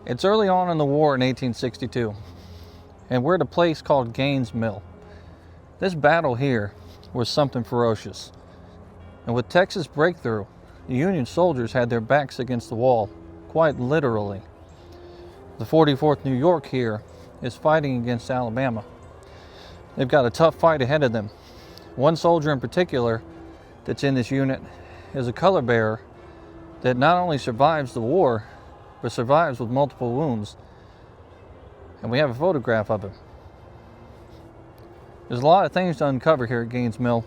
It's early on in the war in 1862, and we're at a place called Gaines' Mill. This battle here was something ferocious, and with Texas breakthrough, the Union soldiers had their backs against the wall, quite literally. The 44th New York here is fighting against Alabama. They've got a tough fight ahead of them. One soldier in particular that's in this unit is a color bearer that not only survives the war, but survives with multiple wounds. And we have a photograph of him. There's a lot of things to uncover here at Gaines' Mill.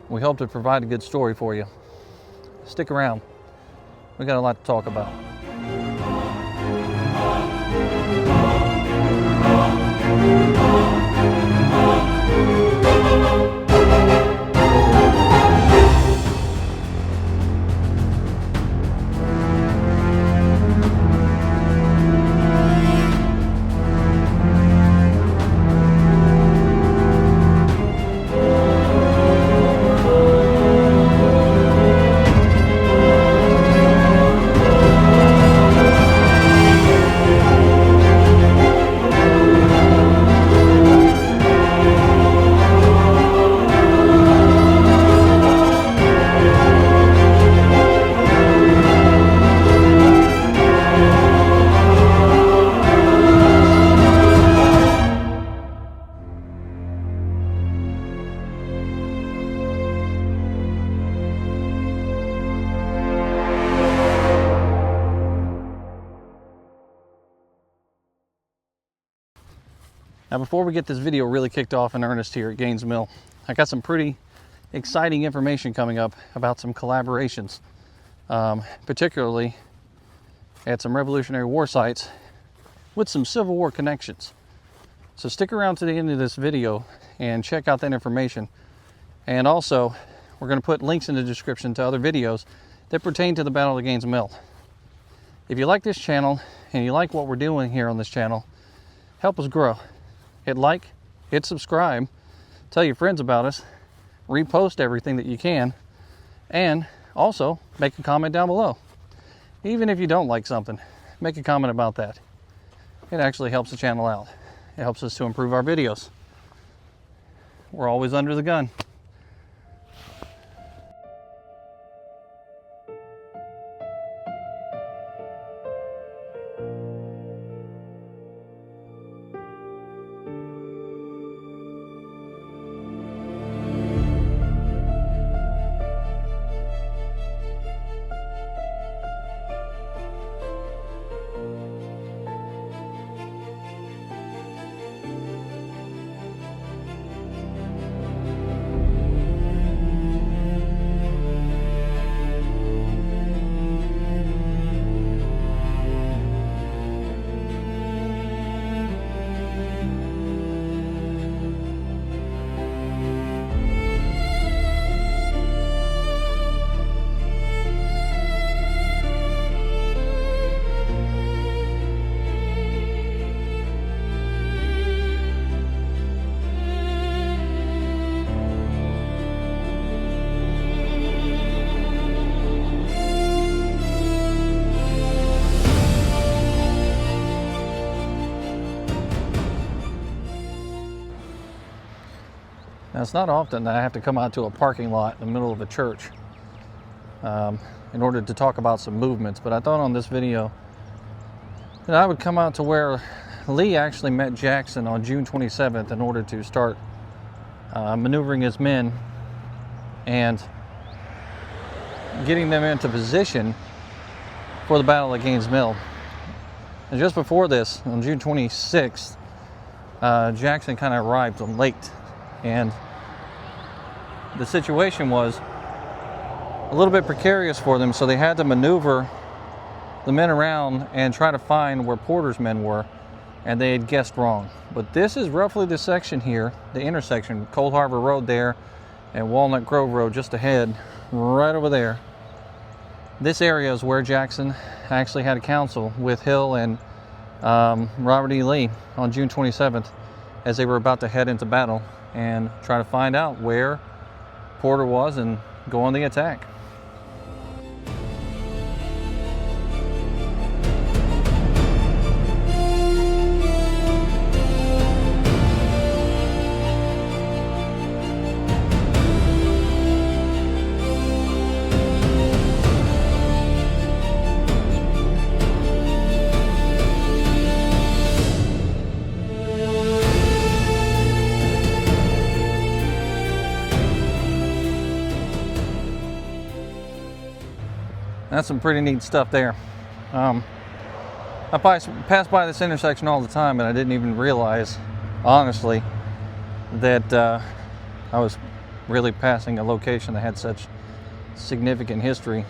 We hope to provide a good story for you. Stick around. We got a lot to talk about. Now, before we get this video really kicked off in earnest here at Gaines' Mill, I got some pretty exciting information coming up about some collaborations, particularly at some Revolutionary War sites with some Civil War connections. So stick around to the end of this video and check out that information. And also, we're going to put links in the description to other videos that pertain to the Battle of Gaines' Mill. If you like this channel and you like what we're doing here on this channel, help us grow. Hit like, hit subscribe, tell your friends about us, repost everything that you can, and also make a comment down below. Even if you don't like something, make a comment about that. It actually helps the channel out. It helps us to improve our videos. We're always under the gun. Now, it's not often that I have to come out to a parking lot in the middle of a church in order to talk about some movements, but I thought on this video that I would come out to where Lee actually met Jackson on June 27th in order to start maneuvering his men and getting them into position for the Battle of Gaines' Mill. And just before this, on June 26th, Jackson kind of arrived late, and the situation was a little bit precarious for them, so they had to maneuver the men around and try to find where Porter's men were, and they had guessed wrong. But this is roughly the section here, the intersection, Cold Harbor Road there and Walnut Grove Road just ahead, right over there. This area is where Jackson actually had a council with Hill and Robert E. Lee on June 27th as they were about to head into battle and try to find out where Porter was and go on the attack. That's some pretty neat stuff there. I pass by this intersection all the time, and I didn't even realize, honestly, that I was really passing a location that had such significant history.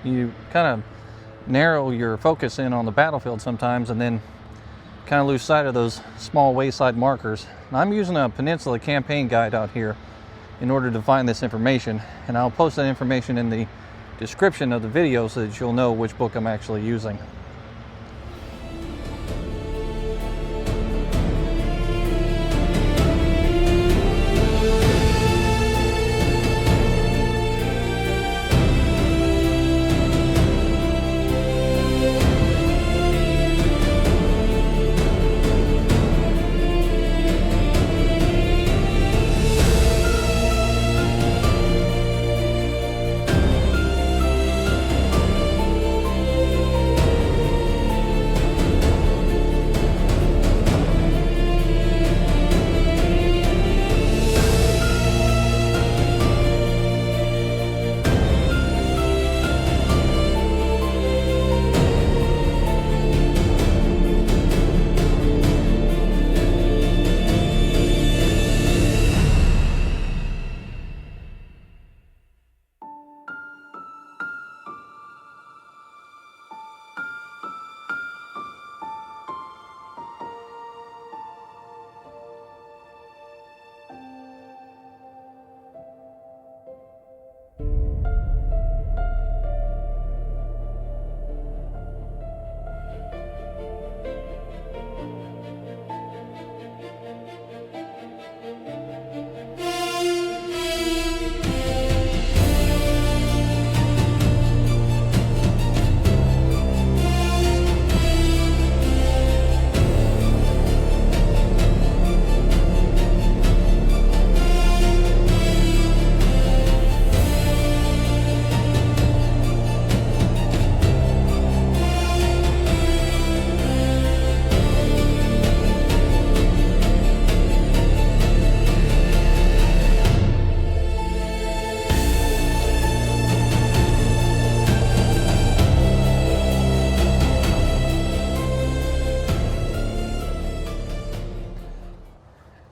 You kind of narrow your focus in on the battlefield sometimes, and then kind of lose sight of those small wayside markers. And I'm using a Peninsula campaign guide out here in order to find this information, and I'll post that information in the description of the video so that you'll know which book I'm actually using.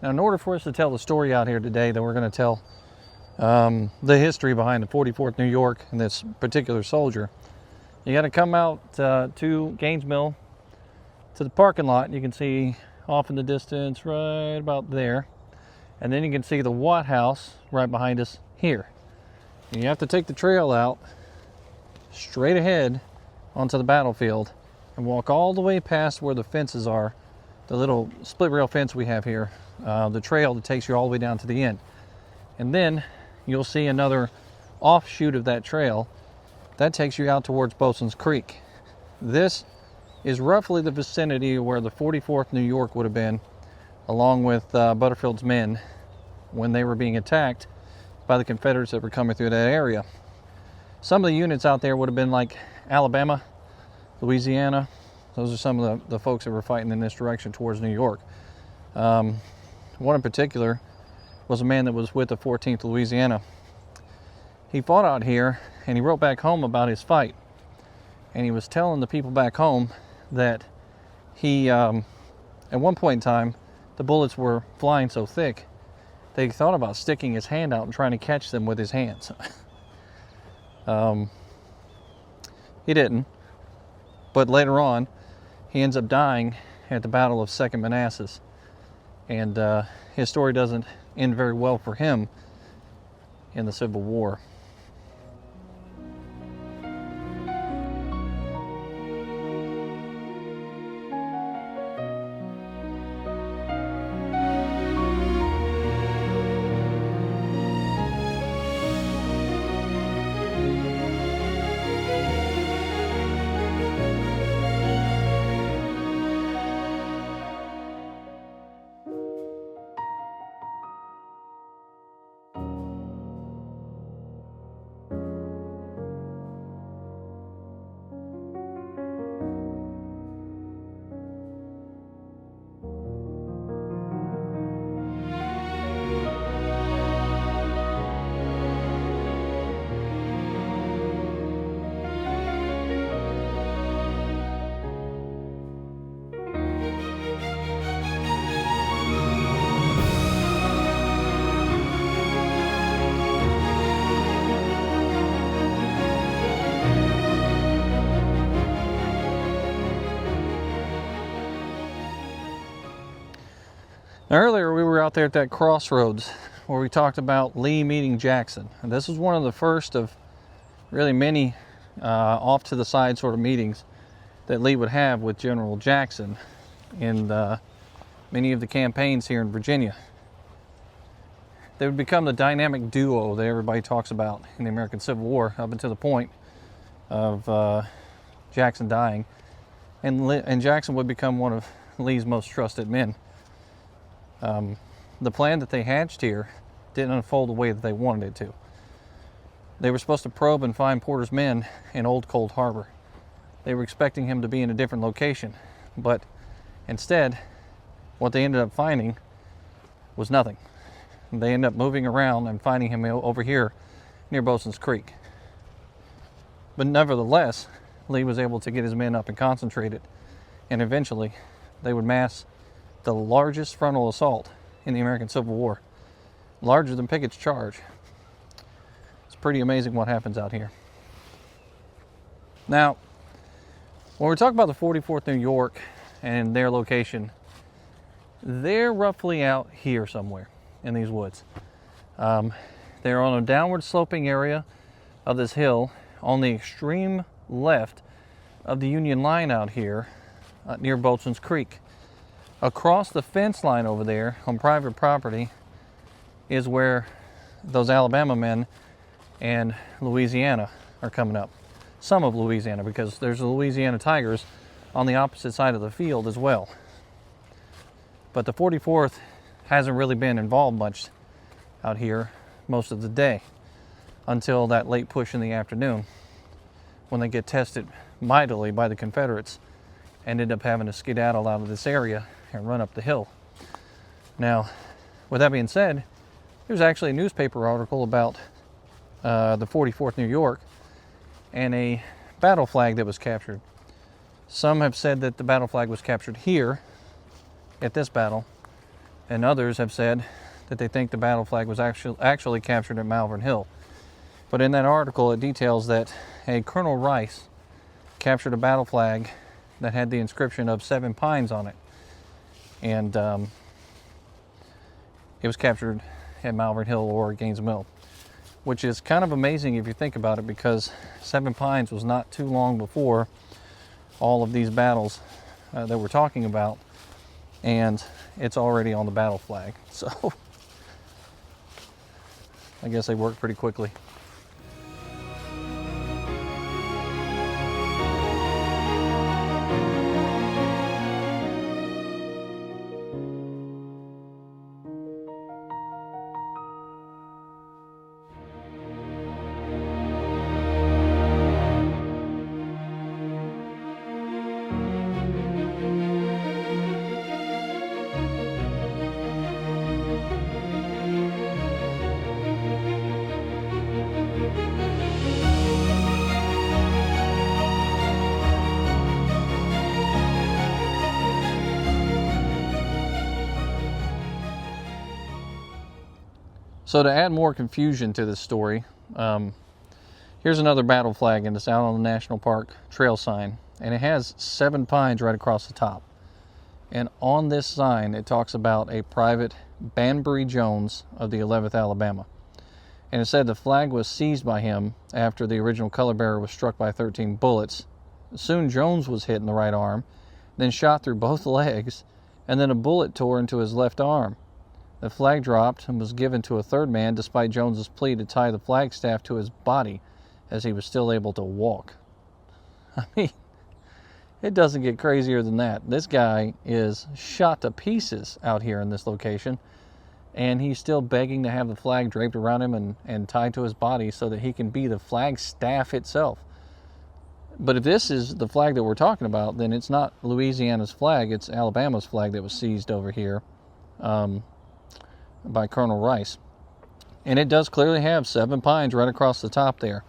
Now, in order for us to tell the story out here today that we're going to tell, the history behind the 44th New York and this particular soldier, you got to come out to Gaines Mill, to the parking lot. You can see off in the distance right about there, and then you can see the Watt House right behind us here. And you have to take the trail out straight ahead onto the battlefield and walk all the way past where the fences are, the little split rail fence we have here, the trail that takes you all the way down to the end. And then you'll see another offshoot of that trail that takes you out towards Boatswain's Creek. This is roughly the vicinity where the 44th New York would have been, along with Butterfield's men, when they were being attacked by the Confederates that were coming through that area. Some of the units out there would have been like Alabama, Louisiana. Those are some of the folks that were fighting in this direction towards New York. One in particular was a man that was with the 14th Louisiana. He fought out here, and he wrote back home about his fight. And he was telling the people back home that he, at one point in time, the bullets were flying so thick, they thought about sticking his hand out and trying to catch them with his hands. He didn't, but later on, he ends up dying at the Battle of Second Manassas. And his story doesn't end very well for him in the Civil War. Now, earlier we were out there at that Crossroads where we talked about Lee meeting Jackson. And this was one of the first of really many off to the side sort of meetings that Lee would have with General Jackson in many of the campaigns here in Virginia. They would become the dynamic duo that everybody talks about in the American Civil War up until the point of Jackson dying. And Jackson would become one of Lee's most trusted men. The plan that they hatched here didn't unfold the way that they wanted it to. They were supposed to probe and find Porter's men in Old Cold Harbor. They were expecting him to be in a different location, but instead, what they ended up finding was nothing. They ended up moving around and finding him over here near Boatswain's Creek. But nevertheless, Lee was able to get his men up and concentrated, and eventually they would mass the largest frontal assault in the American Civil War, larger than Pickett's charge. It's pretty amazing what happens out here. Now, when we talk about the 44th New York and their location, they're roughly out here somewhere in these woods. They're on a downward sloping area of this hill on the extreme left of the Union line out here near Boatswain's Creek. Across the fence line over there on private property is where those Alabama men and Louisiana are coming up. Some of Louisiana, because there's the Louisiana Tigers on the opposite side of the field as well. But the 44th hasn't really been involved much out here most of the day until that late push in the afternoon, when they get tested mightily by the Confederates and end up having to skedaddle out of this area and run up the hill. Now, with that being said, there's actually a newspaper article about the 44th New York and a battle flag that was captured. Some have said that the battle flag was captured here at this battle, and others have said that they think the battle flag was actually captured at Malvern Hill. But in that article, it details that a Colonel Rice captured a battle flag that had the inscription of 7 Pines on it. And it was captured at Malvern Hill or Gaines Mill, which is kind of amazing if you think about it, because 7 Pines was not too long before all of these battles that we're talking about, and it's already on the battle flag. So I guess they worked pretty quickly. So to add more confusion to this story, here's another battle flag, and it's out on the National Park trail sign, and it has 7 pines right across the top. And on this sign, it talks about a Private Banbury Jones of the 11th Alabama. And it said the flag was seized by him after the original color bearer was struck by 13 bullets. Soon Jones was hit in the right arm, then shot through both legs, and then a bullet tore into his left arm. The flag dropped and was given to a third man despite Jones's plea to tie the flagstaff to his body as he was still able to walk. I mean, it doesn't get crazier than that. This guy is shot to pieces out here in this location, and he's still begging to have the flag draped around him and tied to his body so that he can be the flagstaff itself. But if this is the flag that we're talking about, then it's not Louisiana's flag, it's Alabama's flag that was seized over here by Colonel Rice. And it does clearly have 7 pines right across the top there,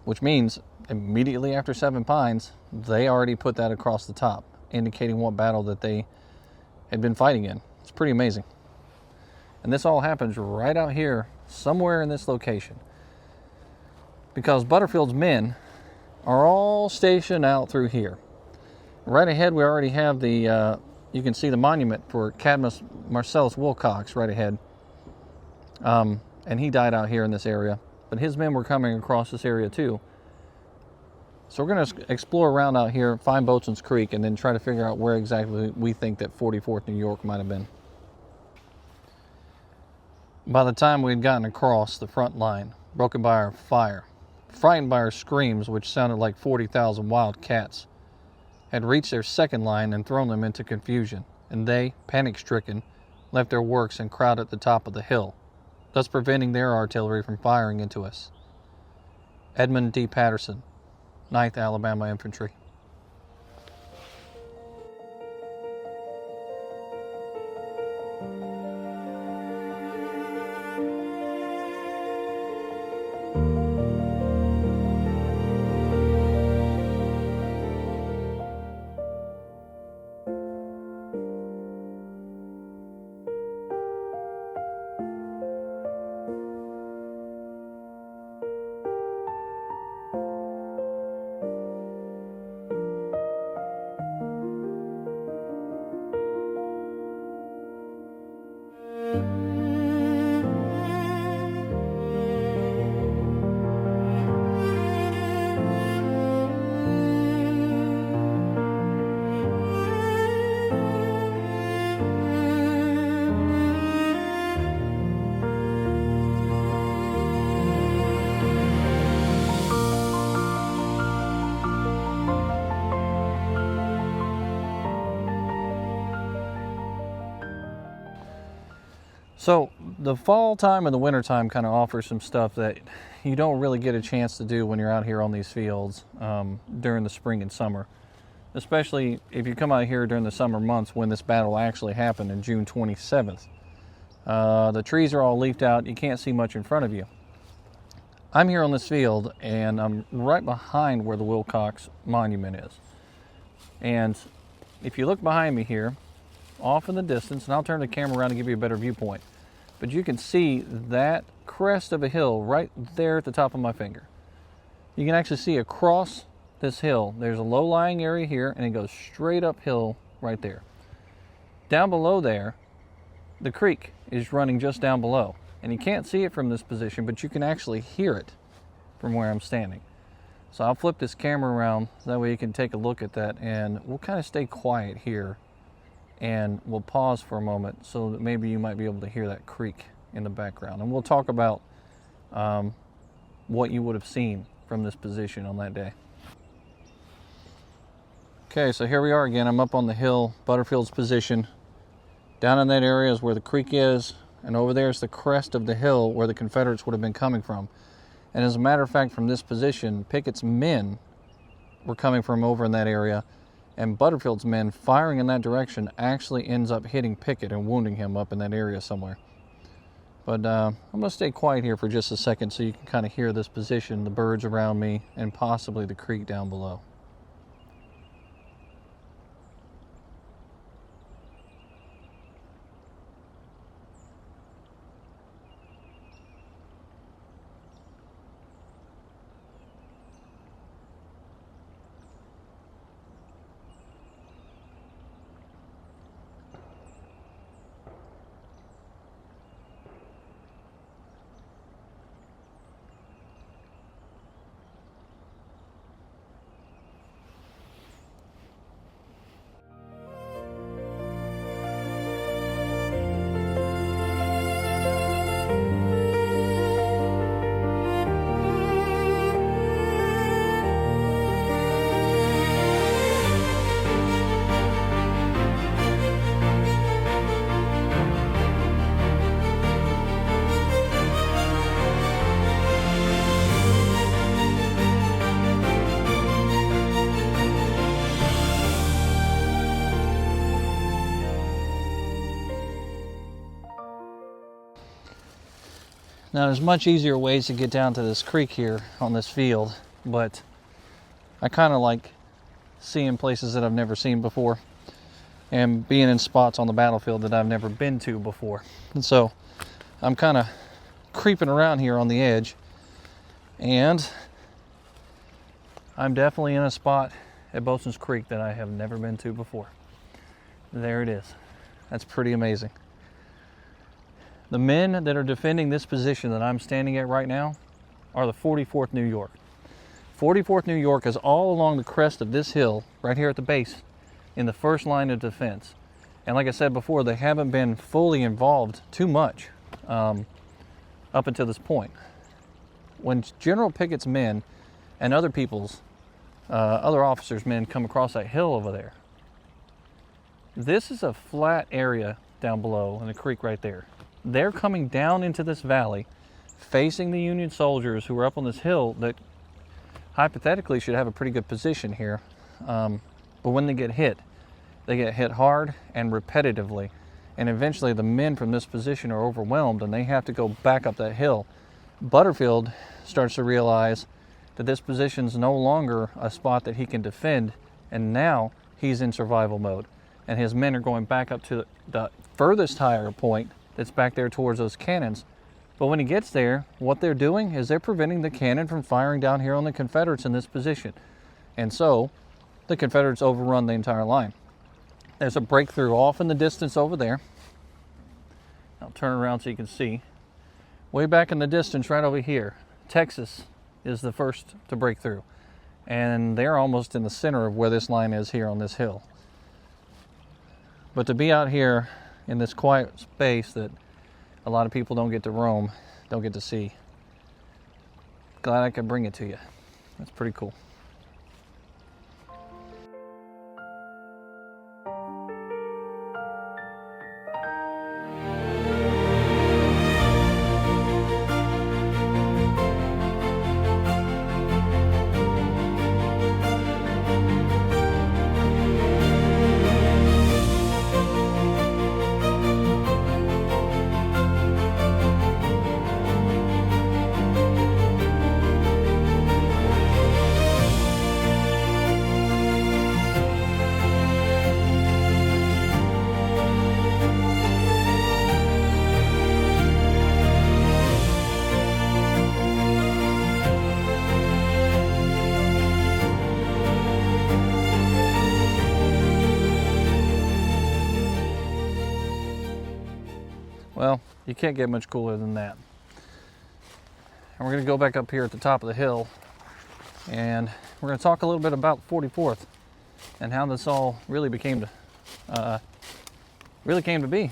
which means immediately after 7 pines, they already put that across the top, indicating what battle that they had been fighting in. It's pretty amazing. And this all happens right out here, somewhere in this location, because Butterfield's men are all stationed out through here. Right ahead, we already have the you can see the monument for Cadmus Marcellus Wilcox right ahead. And he died out here in this area, but his men were coming across this area too. So we're going to explore around out here, find Boatswain's Creek, and then try to figure out where exactly we think that 44th New York might have been. By the time we had gotten across the front line, broken by our fire, frightened by our screams, which sounded like 40,000 wild cats, had reached their second line and thrown them into confusion, and they, panic-stricken, left their works and crowded at the top of the hill, thus preventing their artillery from firing into us. Edmund D. Patterson, 9th Alabama Infantry. So the fall time and the winter time kind of offers some stuff that you don't really get a chance to do when you're out here on these fields during the spring and summer. Especially if you come out here during the summer months when this battle actually happened in June 27th. The trees are all leafed out, you can't see much in front of you. I'm here on this field and I'm right behind where the Wilcox Monument is. And if you look behind me here, off in the distance, and I'll turn the camera around to give you a better viewpoint, but you can see that crest of a hill right there at the top of my finger. You can actually see across this hill, there's a low-lying area here, and it goes straight uphill right there. Down below there, the creek is running just down below, and you can't see it from this position, but you can actually hear it from where I'm standing. So I'll flip this camera around, so that way you can take a look at that, and we'll kind of stay quiet here, and we'll pause for a moment so that maybe you might be able to hear that creek in the background. And we'll talk about what you would have seen from this position on that day. Okay, so here we are again. I'm up on the hill, Butterfield's position. Down in that area is where the creek is, and over there is the crest of the hill where the Confederates would have been coming from. And as a matter of fact, from this position, Pickett's men were coming from over in that area, and Butterfield's men firing in that direction actually ends up hitting Pickett and wounding him up in that area somewhere. But I'm going to stay quiet here for just a second so you can kind of hear this position, the birds around me, and possibly the creek down below. Now there's much easier ways to get down to this creek here on this field, but I kind of like seeing places that I've never seen before and being in spots on the battlefield that I've never been to before. And so I'm kind of creeping around here on the edge, and I'm definitely in a spot at Boatswain's Creek that I have never been to before. There it is. That's pretty amazing. The men that are defending this position that I'm standing at right now are the 44th New York. 44th New York is all along the crest of this hill, right here at the base, in the first line of defense. And like I said before, they haven't been fully involved too much up until this point. When General Pickett's men and other people's, other officers' men come across that hill over there, this is a flat area down below in the creek right there. They're coming down into this valley, facing the Union soldiers who are up on this hill that hypothetically should have a pretty good position here. But when they get hit hard and repetitively. And eventually the men from this position are overwhelmed and they have to go back up that hill. Butterfield starts to realize that this position is no longer a spot that he can defend, and now he's in survival mode. And his men are going back up to the furthest higher point that's back there towards those cannons. But when he gets there, what they're doing is they're preventing the cannon from firing down here on the Confederates in this position. And so the Confederates overrun the entire line. There's a breakthrough off in the distance over there. I'll turn around so you can see. Way back in the distance, right over here, Texas is the first to break through. And they're almost in the center of where this line is here on this hill. But to be out here in this quiet space that a lot of people don't get to roam, don't get to see, glad I could bring it to you. That's pretty cool. Well, you can't get much cooler than that. And we're going to go back up here at the top of the hill, and we're going to talk a little bit about 44th and how this all really came to be.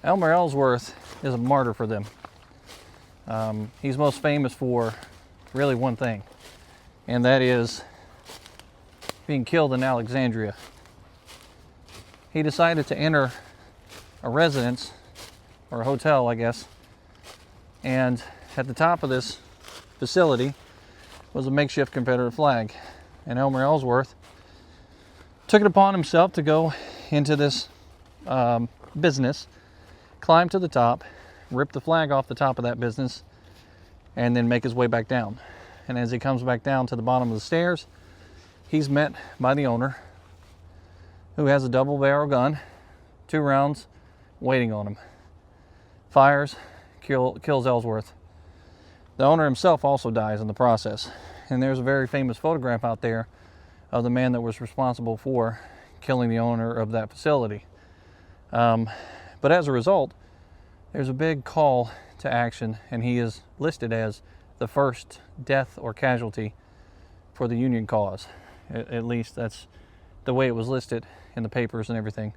Elmer Ellsworth is a martyr for them. He's most famous for really one thing, and that is being killed in Alexandria. He decided to enter a residence, or a hotel, I guess, and at the top of this facility was a makeshift Confederate flag. And Elmer Ellsworth took it upon himself to go into this business, climb to the top, rip the flag off the top of that business, and then make his way back down. And as he comes back down to the bottom of the stairs, he's met by the owner, who has a double-barrel gun, 2 rounds waiting on him. Fires, kills Ellsworth. The owner himself also dies in the process. And there's a very famous photograph out there of the man that was responsible for killing the owner of that facility. But as a result, there's a big call to action, and he is listed as the first death or casualty for the Union cause. At least that's the way it was listed in the papers and everything.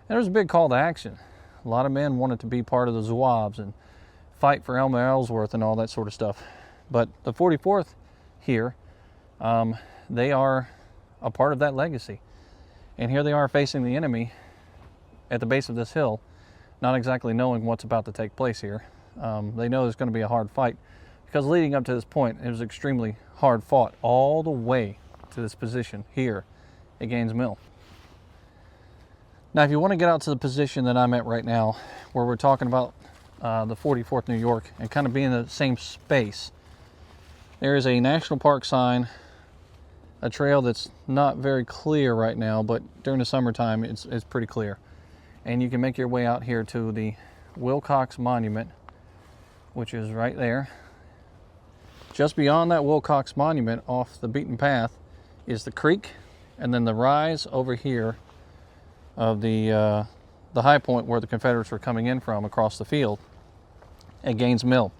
And there was a big call to action. A lot of men wanted to be part of the Zouaves and fight for Elmer Ellsworth and all that sort of stuff. But the 44th here, they are a part of that legacy. And here they are facing the enemy at the base of this hill, not exactly knowing what's about to take place here. They know there's going to be a hard fight, because leading up to this point, it was extremely hard fought all the way to this position here at Gaines Mill. Now, if you want to get out to the position that I'm at right now, where we're talking about the 44th New York and kind of be in the same space, there is a national park sign, a trail that's not very clear right now, but during the summertime it's pretty clear. And you can make your way out here to the Wilcox Monument, which is right there. Just beyond that Wilcox Monument, off the beaten path, is the creek, and then the rise over here of the high point where the Confederates were coming in from across the field at Gaines Mill.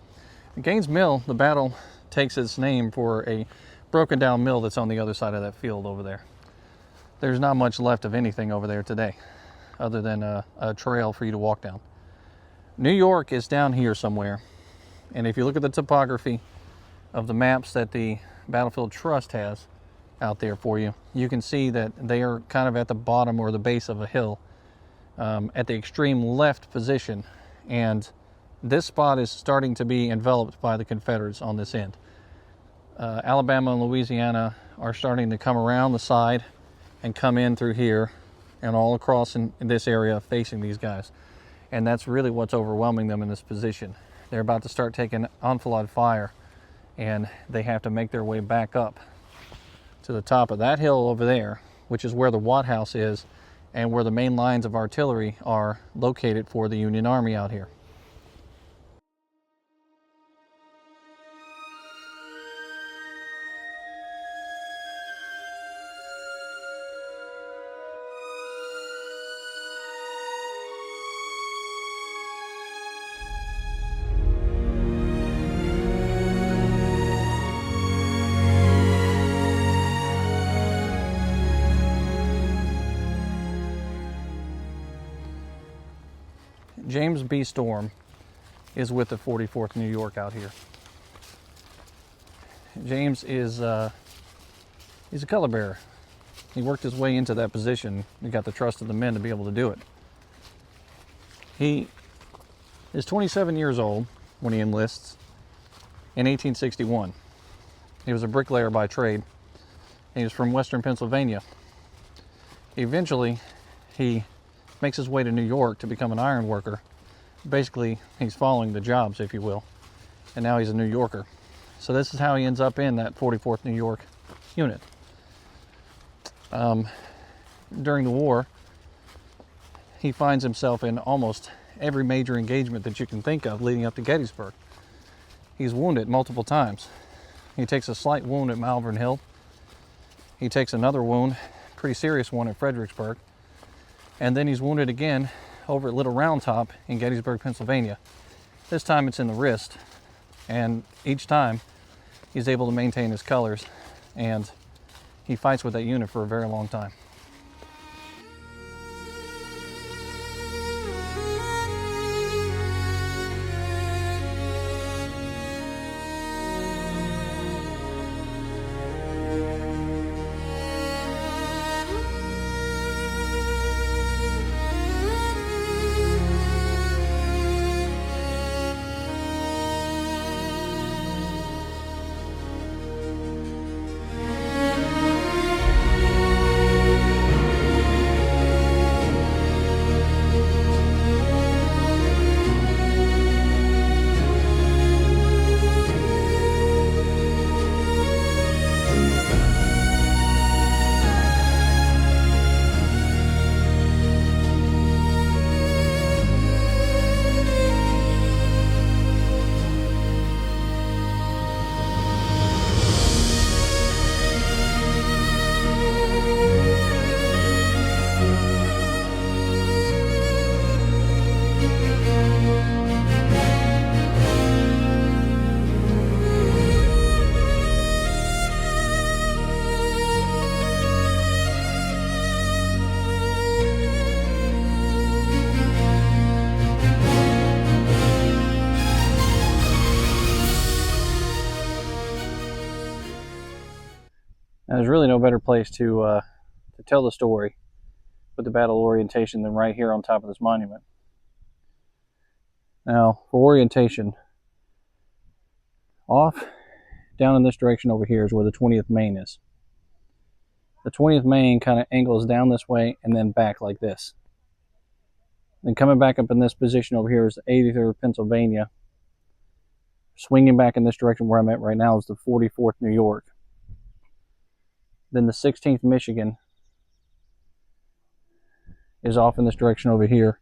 At Gaines Mill, the battle takes its name for a broken down mill that's on the other side of that field over there. There's not much left of anything over there today other than a trail for you to walk down. New York is down here somewhere, and if you look at the topography of the maps that the Battlefield Trust has out there for you, you can see that they are kind of at the bottom or the base of a hill at the extreme left position, and this spot is starting to be enveloped by the Confederates on this end. Alabama and Louisiana are starting to come around the side and come in through here and all across in this area facing these guys. And that's really what's overwhelming them in this position. They're about to start taking enfilade fire, and they have to make their way back up to the top of that hill over there, which is where the Watt House is and where the main lines of artillery are located for the Union Army out here. James B. Storm is with the 44th New York out here. James is he's a color bearer. He worked his way into that position. He got the trust of the men to be able to do it. He is 27 years old when he enlists in 1861. He was a bricklayer by trade. He was from Western Pennsylvania. Eventually, he makes his way to New York to become an iron worker. Basically, he's following the jobs, if you will, and now he's a New Yorker. So this is how he ends up in that 44th New York unit. During the war, he finds himself in almost every major engagement that you can think of leading up to Gettysburg. He's wounded multiple times. He takes a slight wound at Malvern Hill. He takes another wound, pretty serious one, at Fredericksburg. And then he's wounded again over at Little Round Top in Gettysburg, Pennsylvania. This time it's in the wrist, and each time he's able to maintain his colors, and he fights with that unit for a very long time. Now, there's really no better place to tell the story with the battle orientation than right here on top of this monument. Now, for orientation, off down in this direction over here is where the 20th Maine is. The 20th Maine kind of angles down this way and then back like this. Then coming back up in this position over here is the 83rd Pennsylvania. Swinging back in this direction where I'm at right now is the 44th New York. Then the 16th Michigan is off in this direction over here,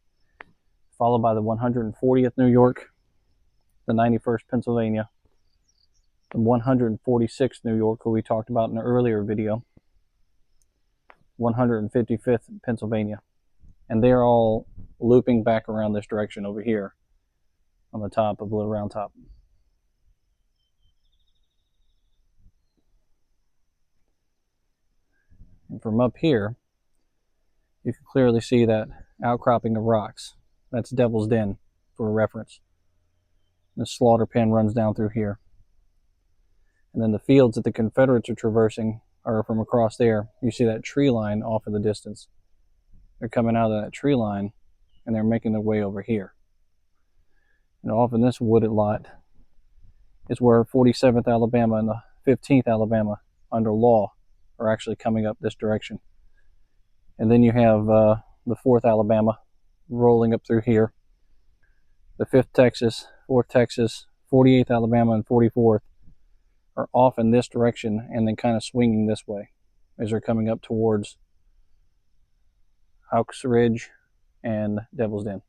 followed by the 140th New York, the 91st Pennsylvania, the 146th New York, who we talked about in an earlier video, 155th Pennsylvania. and they're all looping back around this direction over here on the top of Little Round Top. And from up here, you can clearly see that outcropping of rocks. That's Devil's Den for a reference. The slaughter pen runs down through here. And then the fields that the Confederates are traversing are from across there. You see that tree line off in the distance. They're coming out of that tree line and they're making their way over here. And off in this wooded lot is where 47th Alabama and the 15th Alabama under law are actually coming up this direction. And then you have the 4th Alabama rolling up through here. The 5th Texas, 4th Texas, 48th Alabama, and 44th are off in this direction and then kind of swinging this way as they're coming up towards Hawks Ridge and Devil's Den.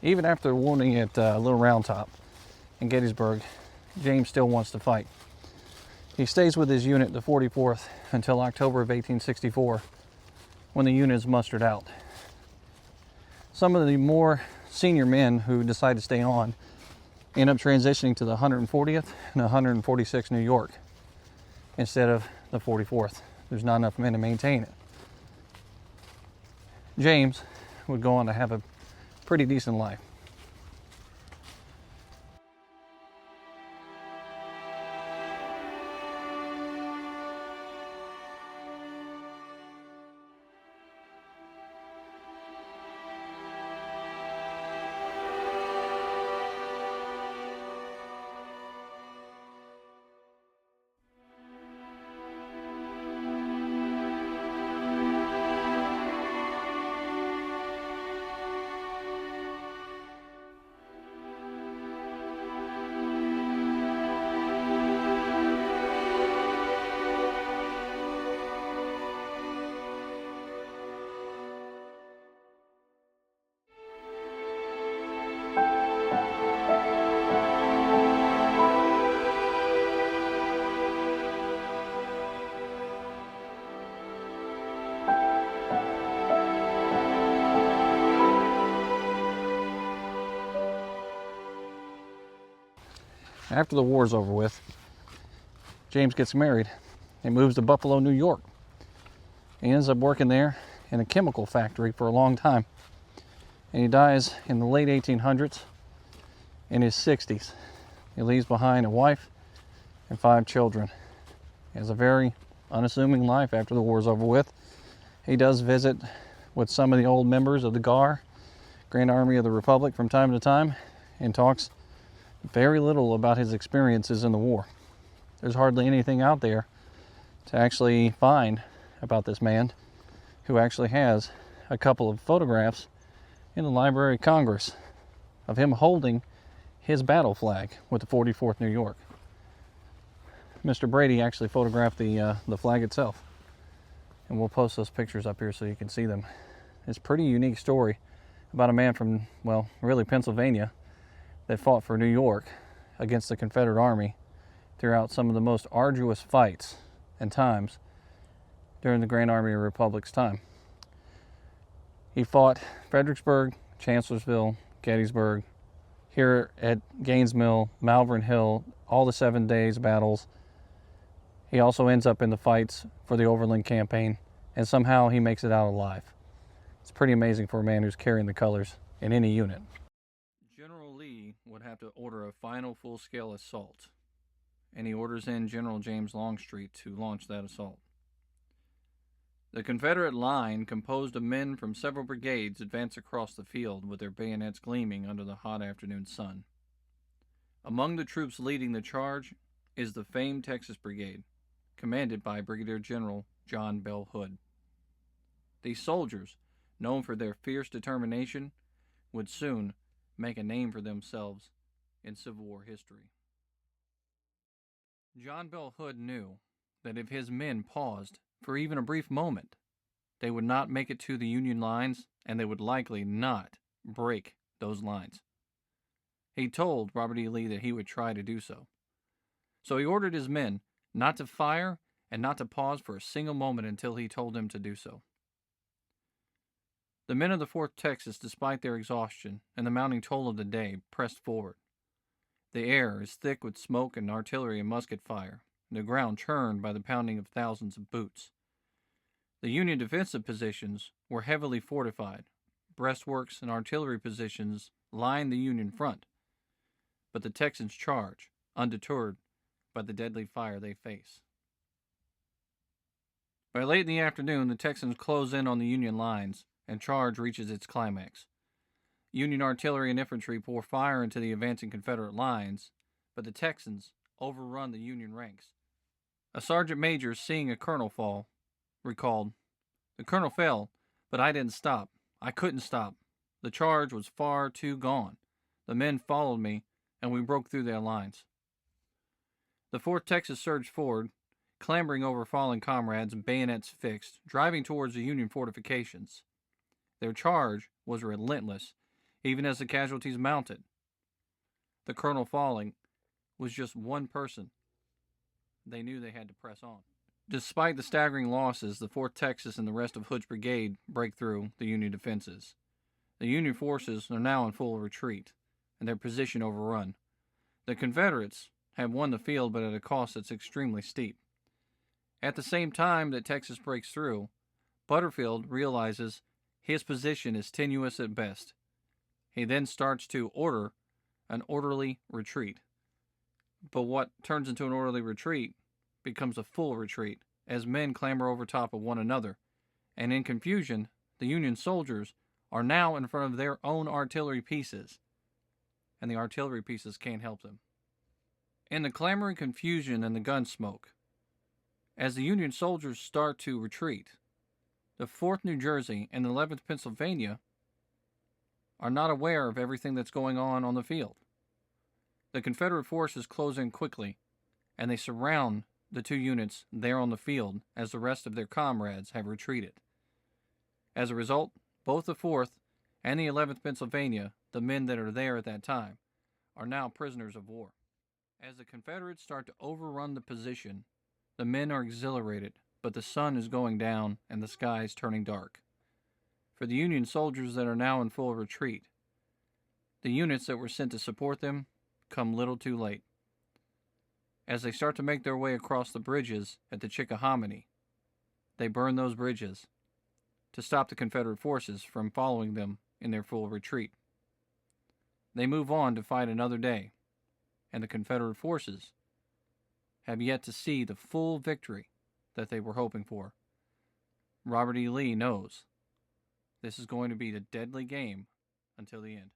Even after the wounding at Little Round Top in Gettysburg, James still wants to fight. He stays with his unit, the 44th, until October of 1864, when the unit is mustered out. Some of the more senior men who decide to stay on end up transitioning to the 140th and 146th New York instead of the 44th. There's not enough men to maintain it. James would go on to have a pretty decent life. After the war's over with, James gets married and moves to Buffalo, New York. He ends up working there in a chemical factory for a long time. And he dies in the late 1800s in his 60s. He leaves behind a wife and 5 children. He has a very unassuming life after the war's over with. He does visit with some of the old members of the GAR, Grand Army of the Republic, from time to time, and talks very little about his experiences in the war. There's hardly anything out there to actually find about this man who actually has a couple of photographs in the Library of Congress of him holding his battle flag with the 44th New York. Mr. Brady actually photographed the flag itself, and we'll post those pictures up here so you can see them. It's a pretty unique story about a man from, well, really Pennsylvania that fought for New York against the Confederate Army throughout some of the most arduous fights and times during the Grand Army of Republic's time. He fought Fredericksburg, Chancellorsville, Gettysburg, here at Gaines' Mill, Malvern Hill, all the 7 days battles. He also ends up in the fights for the Overland Campaign, and somehow he makes it out alive. It's pretty amazing for a man who's carrying the colors in any unit. General Lee would have to order a final full-scale assault, and he orders in General James Longstreet to launch that assault. The Confederate line, composed of men from several brigades, advanced across the field with their bayonets gleaming under the hot afternoon sun. Among the troops leading the charge is the famed Texas Brigade, commanded by Brigadier General John Bell Hood. These soldiers, known for their fierce determination, would soon make a name for themselves in Civil War history. John Bell Hood knew that if his men paused for even a brief moment, they would not make it to the Union lines, and they would likely not break those lines. He told Robert E. Lee that he would try to do so. So he ordered his men not to fire and not to pause for a single moment until he told them to do so. The men of the 4th Texas, despite their exhaustion and the mounting toll of the day, pressed forward. The air is thick with smoke and artillery and musket fire, the ground churned by the pounding of thousands of boots. The Union defensive positions were heavily fortified. Breastworks and artillery positions lined the Union front, but the Texans charge, undeterred by the deadly fire they face. By late in the afternoon, the Texans close in on the Union lines, and charge reaches its climax. Union artillery and infantry pour fire into the advancing Confederate lines, but the Texans overrun the Union ranks. A sergeant major, seeing a colonel fall, recalled, "The colonel fell, but I didn't stop. I couldn't stop. The charge was far too gone. The men followed me, and we broke through their lines." The 4th Texas surged forward, clambering over fallen comrades and bayonets fixed, driving towards the Union fortifications. Their charge was relentless, even as the casualties mounted. The colonel falling was just one person. They knew they had to press on. Despite the staggering losses, the 4th Texas and the rest of Hood's brigade break through the Union defenses. The Union forces are now in full retreat, and their position overrun. The Confederates have won the field, but at a cost that's extremely steep. At the same time that Texas breaks through, Butterfield realizes his position is tenuous at best. He then starts to order an orderly retreat. But what turns into an orderly retreat becomes a full retreat as men clamber over top of one another, and in confusion, the Union soldiers are now in front of their own artillery pieces, and the artillery pieces can't help them. In the clamoring confusion and the gun smoke, as the Union soldiers start to retreat, the 4th New Jersey and the 11th Pennsylvania are not aware of everything that's going on the field. The Confederate forces close in quickly, and they surround the two units there on the field as the rest of their comrades have retreated. As a result, both the 4th and the 11th Pennsylvania, the men that are there at that time, are now prisoners of war. As the Confederates start to overrun the position, the men are exhilarated, but the sun is going down and the sky is turning dark. For the Union soldiers that are now in full retreat, the units that were sent to support them come little too late. As they start to make their way across the bridges at the Chickahominy, they burn those bridges to stop the Confederate forces from following them in their full retreat. They move on to fight another day, and the Confederate forces have yet to see the full victory that they were hoping for. Robert E. Lee knows this is going to be a deadly game until the end.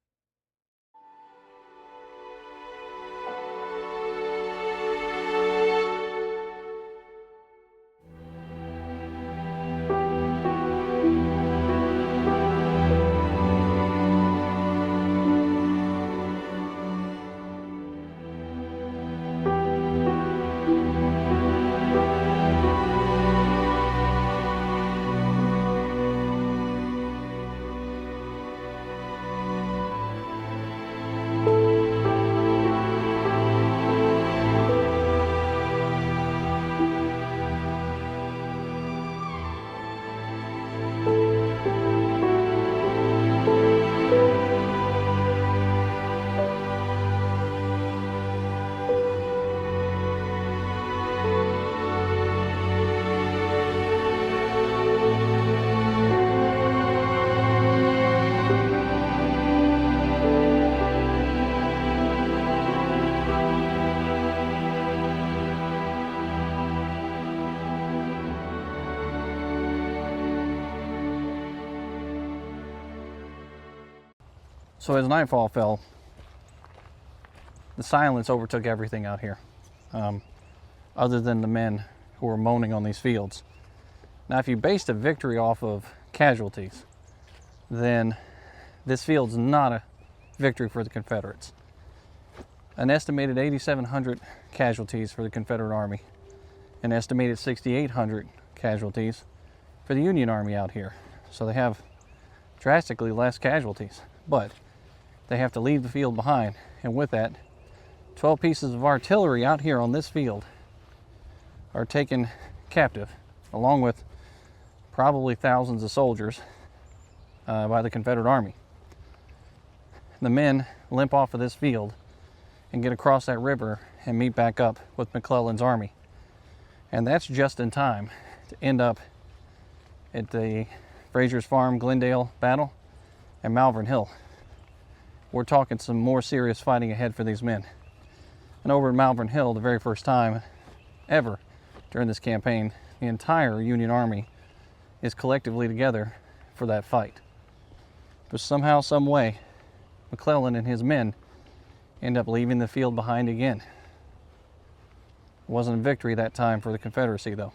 So as nightfall fell, the silence overtook everything out here, other than the men who were moaning on these fields. Now, if you based a victory off of casualties, then this field's not a victory for the Confederates. An estimated 8,700 casualties for the Confederate Army, an estimated 6,800 casualties for the Union Army out here. So they have drastically less casualties, but they have to leave the field behind, and with that, 12 pieces of artillery out here on this field are taken captive, along with probably thousands of soldiers by the Confederate Army. The men limp off of this field and get across that river and meet back up with McClellan's army. And that's just in time to end up at the Frazier's Farm, Glendale battle and Malvern Hill. We're talking some more serious fighting ahead for these men. And over at Malvern Hill, the very first time ever during this campaign, the entire Union Army is collectively together for that fight. But somehow, some way, McClellan and his men end up leaving the field behind again. It wasn't a victory that time for the Confederacy, though.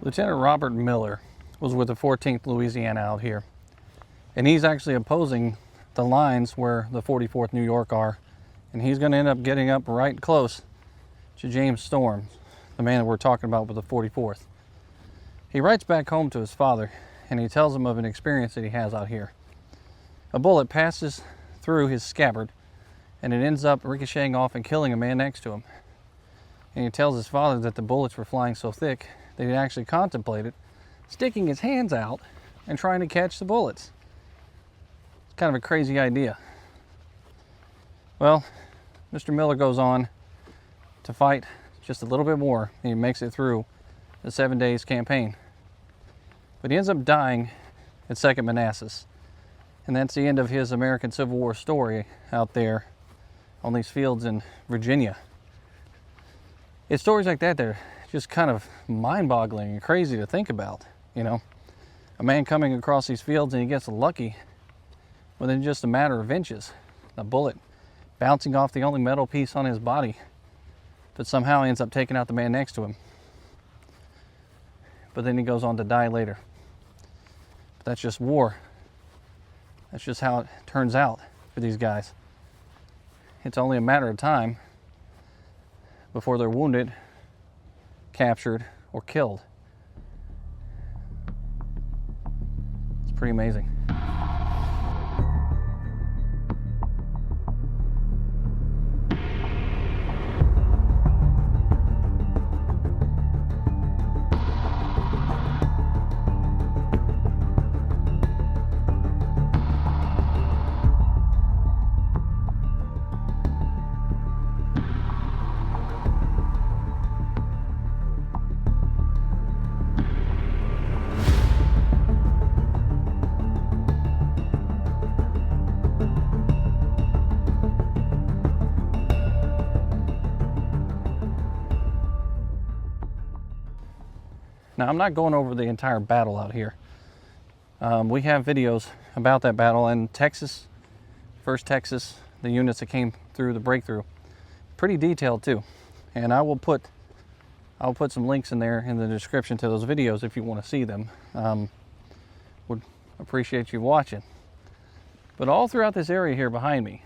Lieutenant Robert Miller was with the 14th Louisiana out here, and he's actually opposing the lines where the 44th New York are, and he's going to end up getting up right close to James Storms, the man that we're talking about with the 44th. He writes back home to his father, and he tells him of an experience that he has out here. A bullet passes through his scabbard, and it ends up ricocheting off and killing a man next to him. And he tells his father that the bullets were flying so thick that he actually contemplated sticking his hands out and trying to catch the bullets. It's kind of a crazy idea. Well, Mr. Miller goes on to fight just a little bit more. He makes it through the 7 days campaign. But he ends up dying at Second Manassas. And that's the end of his American Civil War story out there on these fields in Virginia. It's stories like that that are just kind of mind-boggling and crazy to think about, you know. A man coming across these fields and he gets lucky within just a matter of inches. A bullet bouncing off the only metal piece on his body, but somehow ends up taking out the man next to him. But then he goes on to die later. But that's just war. That's just how it turns out for these guys. It's only a matter of time before they're wounded, captured, or killed. It's pretty amazing. Now, I'm not going over the entire battle out here. We have videos about that battle in Texas, 1st Texas, the units that came through the breakthrough. Pretty detailed too. And I'll put some links in there in the description to those videos if you want to see them. Would appreciate you watching. But all throughout this area here behind me,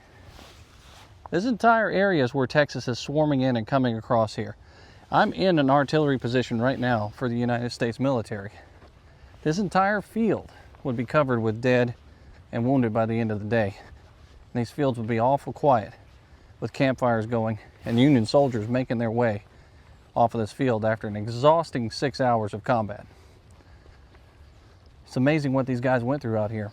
this entire area is where Texas is swarming in and coming across here. I'm in an artillery position right now for the United States military. This entire field would be covered with dead and wounded by the end of the day. And these fields would be awful quiet, with campfires going and Union soldiers making their way off of this field after an exhausting 6 hours of combat. It's amazing what these guys went through out here.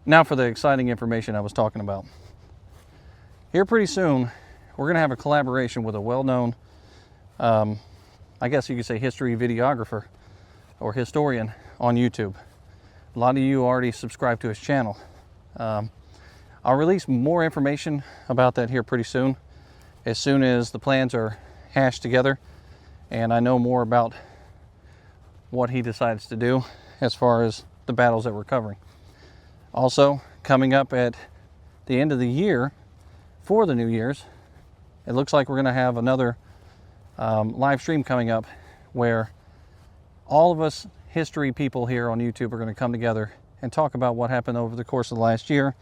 Now for the exciting information I was talking about. Here pretty soon, we're gonna have a collaboration with a well-known, I guess you could say history videographer or historian on YouTube. A lot of you already subscribe to his channel. I'll release more information about that here pretty soon as the plans are hashed together and I know more about what he decides to do as far as the battles that we're covering. Also, coming up at the end of the year, for the New Year's, it looks like we're going to have another live stream coming up where all of us history people here on YouTube are going to come together and talk about what happened over the course of the last year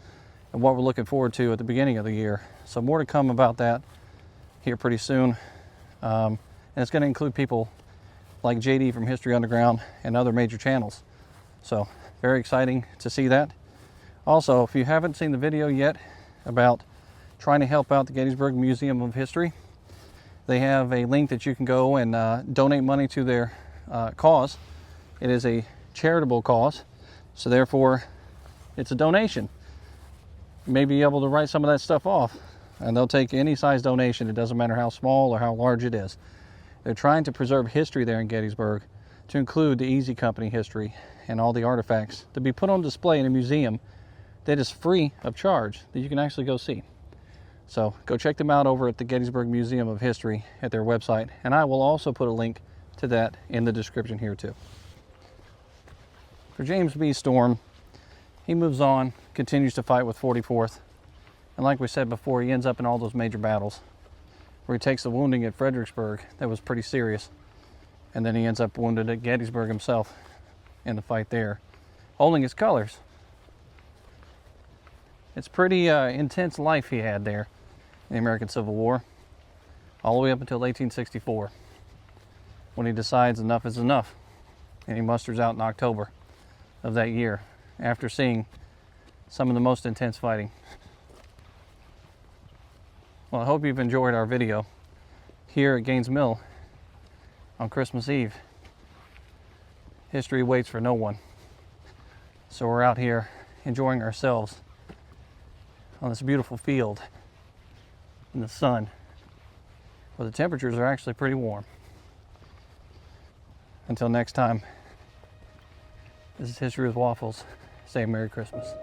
and what we're looking forward to at the beginning of the year. So more to come about that here pretty soon. And it's going to include people like JD from History Underground and other major channels. So very exciting to see that. Also, if you haven't seen the video yet about trying to help out the Gettysburg Museum of History, they have a link that you can go and donate money to their cause. It is a charitable cause, so therefore it's a donation. You may be able to write some of that stuff off, and they'll take any size donation. It doesn't matter how small or how large it is. They're trying to preserve history there in Gettysburg, to include the Easy Company history and all the artifacts to be put on display in a museum that is free of charge, that you can actually go see. So go check them out over at the Gettysburg Museum of History at their website, and I will also put a link to that in the description here too. For James B. Storm, he moves on, continues to fight with 44th, and like we said before, he ends up in all those major battles where he takes the wounding at Fredericksburg that was pretty serious, and then he ends up wounded at Gettysburg himself in the fight there, holding his colors. It's pretty intense life he had there in the American Civil War, all the way up until 1864, when he decides enough is enough, and he musters out in October of that year after seeing some of the most intense fighting. Well, I hope you've enjoyed our video here at Gaines Mill on Christmas Eve. History waits for no one, so we're out here enjoying ourselves on this beautiful field in the sun, where the temperatures are actually pretty warm. Until next time, this is History with Waffles. Say Merry Christmas.